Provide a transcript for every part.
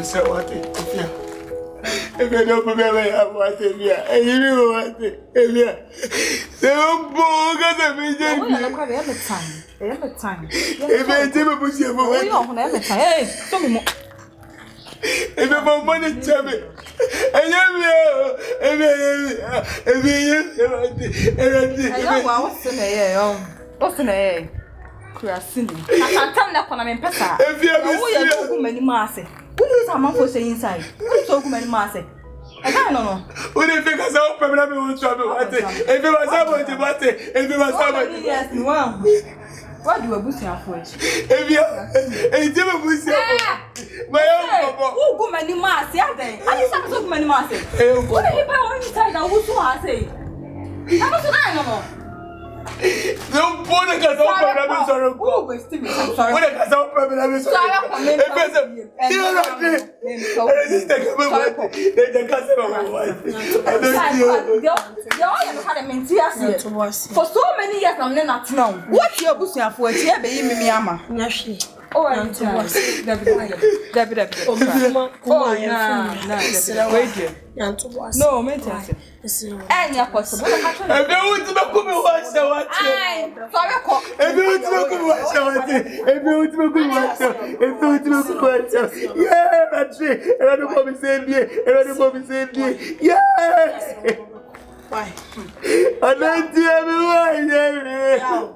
say what it. If you don't remember, I have what it. And you know what it. They don't bogus of me. Every time. If I never put you over, we don't have time. Hey, some more. If you have money, tell me. I what's in the Kurasini. I can't tell that when I'm in Pesa. If you have many massy. Who is a man for saying inside? So many massy. I don't know. Who do you think I saw probably will trouble? If it was about to what if it was about yes, well. What do you boost your foot? If you never boost your my own who go many massy? I just have so many massy. What if I want to tell you who's what I say? I'm not no bother can open up sorry. Who was Timmy? I'm sorry. What can open up sorry. For so many years I'm not now. What your bush for a year baby me ama? Oh, I'm too much. David. Oh, no, mental. And your possible. If you want to come and watch the watch, if you want to come watch the watch, if you want to come watch, if you want to come watch, yeah, that's it. And I don't want to say it, yeah. Why? I don't tell me why.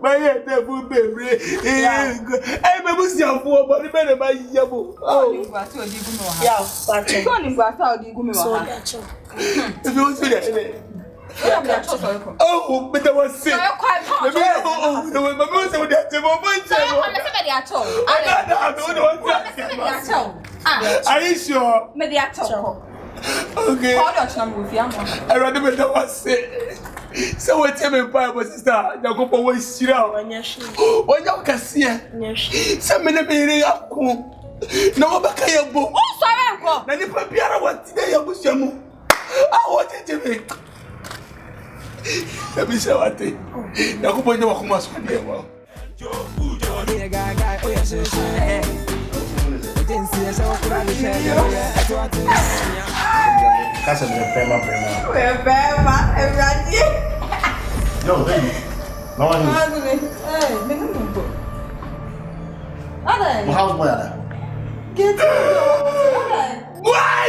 My head, the food baby. I'm a Muslim for but the better by Yabu. Oh, you got to give me. Yeah, but you can't got out. If you want to get oh, but I was sick. Oh, the women with that. Are you sure? Okay. I rather be the one say. So what tell me Bible sister, na go for we shira. Onya ka sia. Se me na be ire akon. Na wo baka yebo. O so re nko. Na ni pa biara wat dey yabusiamu. Ah what tell me. Na bi se wat. Na go bonya wa kuma so dey wa. Casa de prema. Everybody. No, baby. No one. How's my other? Get why?